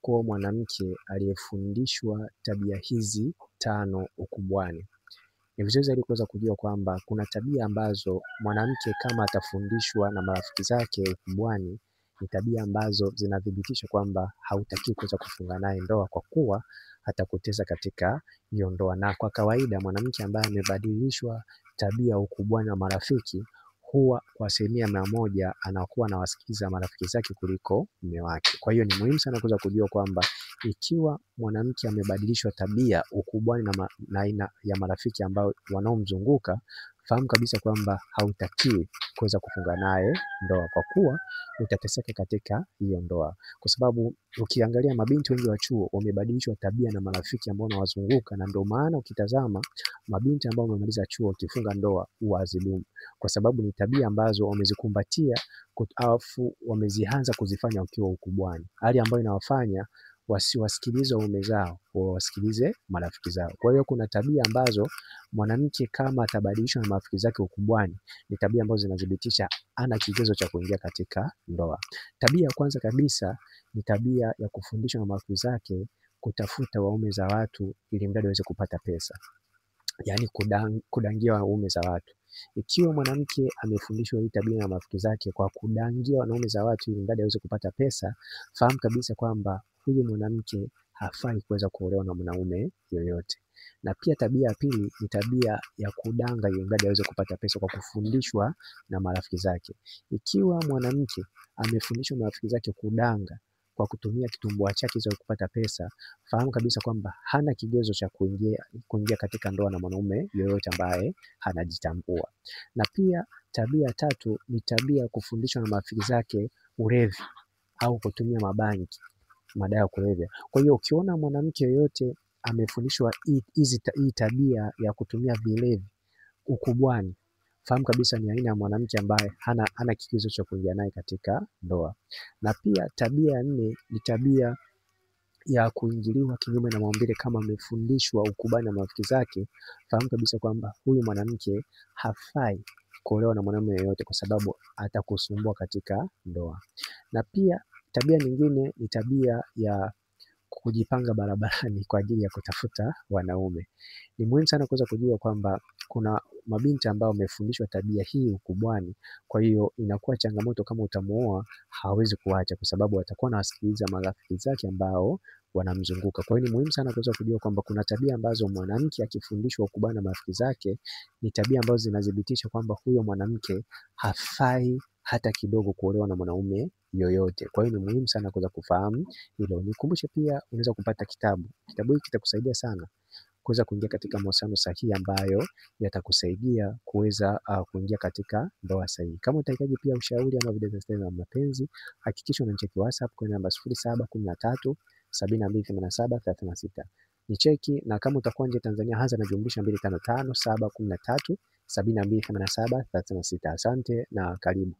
Kwa mwanamke aliyefundishwa tabia hizi 5 ukubwani. Ni vizuri zaidi kuweza kujua kwamba kuna tabia ambazo mwanamke kama atafundishwa na marafiki zake ukubwani, ni tabia ambazo zinathibitisha kwamba hautakiwi kuweza kufunga naye ndoa kwa kuwa atakutesa katika hiyo ndoa. Na kwa kawaida mwanamke ambaye amebadilishwa tabia ukubwani na marafiki, huwa kwa 100% anakuwa anawasikiliza marafiki zake kuliko mume wake. Kwa hiyo ni muhimu sana kuweza kujua kwamba ikiwa mwanamke amebadilishwa tabia ukubwani na aina ya marafiki ambao wanaomzunguka, fahamu kabisa kwamba hautakiwi kuweza kufunga naye ndoa kwa kuwa utateseka katika hiyo ndoa. Kwa sababu ukiangalia mabinti wengi wa chuo wamebadilishwa tabia na marafiki ambao wanawazunguka, na ndio maana ukitazama mabinti ambao wamemaliza chuo wakifunga ndoa huwa hazidumu, kwa sababu ni tabia ambazo wamezikumbatia alafu wamezianza kuzifanya wakiwa ukubwani, hali ambayo inawafanya wasiwasikilize waume zao, wawasikilize marafiki zao. Kwa hiyo kuna tabia ambazo mwanamke kama atabadilishwa na marafiki zake ukubwani, ni tabia ambazo zinathibitisha hana kigezo cha kuingia katika ndoa. Tabia ya kwanza kabisa ni tabia ya kufundishwa na marafiki zake kutafuta waume za watu ili mradi aweze kupata pesa. Yaani kudangia waume za watu. Ikiwa mwanamke amefundishwa hii tabia na marafiki zake kwa kudangia wanaume za watu ili mradi aweze kupata pesa, fahamu kabisa kwamba huyu mwanamke hafai kuweza kuolewa na mwanaume yoyote. Na pia tabia ya pili ni tabia ya kudanga ili mradi aweze kupata pesa kwa kufundishwa na marafiki zake. Ikiwa mwanamke amefundishwa na marafiki zake kudanga kwa kutumia kitumbua chake cha kupata pesa, fahamu kabisa kwamba hana kigezo cha kuingia katika ndoa na mwanaume yoyote ambaye anajitambua. Na pia tabia ya tatu ni tabia ya kufundishwa na marafiki zake ulevi au kutumia mabangi, madawa ya kulevya. Kwa hiyo ukiona mwanamke yoyote amefundishwa hii tabia ya kutumia vilevi ukubwani, fahamu kabisa ni aina ya mwanamke ambaye hana kigezo cha kuingia naye katika ndoa. Na pia tabia ya 4 ni tabia ya kuingiliwa kinyume na maumbile. Kama amefundishwa ukubwani na marafiki zake, fahamu kabisa kwamba huyu mwanamke hafai kuolewa na mwanamume yeyote kwa sababu atakusumbua katika ndoa. Na pia tabia nyingine ni tabia ya kujipanga barabarani kwa ajili ya kutafuta wanaume. Ni muhimu sana kuweza kujua kwamba kuna mabinti ambao wamefundishwa tabia hii ukubwani, kwa hiyo inakuwa changamoto kama utamuoa hawezi kuacha, kwa sababu atakuwa anawasikiliza marafiki zake ambao wanamzunguka. Kwa hiyo ni muhimu sana kuweza kujua kwamba kuna tabia ambazo mwanamke akifundishwa ukubwani na marafiki zake, ni tabia ambazo zinathibitisha kwamba huyo mwanamke hafai hata kidogo kuolewa na mwanaume yoyote. Kwa hiyo ni muhimu sana kuweza kufahamu hilo. Nikumbushe pia unaweza kupata kitabu. Kitabu hiki kitakusaidia sana kuweza kuingia katika mahusiano sahihi ambayo yatakusaidia kuweza kuingia katika ndoa sahihi. Kama utahitaji pia ushauri ama video za style za mapenzi, hakikisha unanicheki WhatsApp kwa namba 0713 7287 36. Nicheki, na kama utakuwa nje Tanzania anza na jumlisha 255 713 7287 36. Asante na karibu.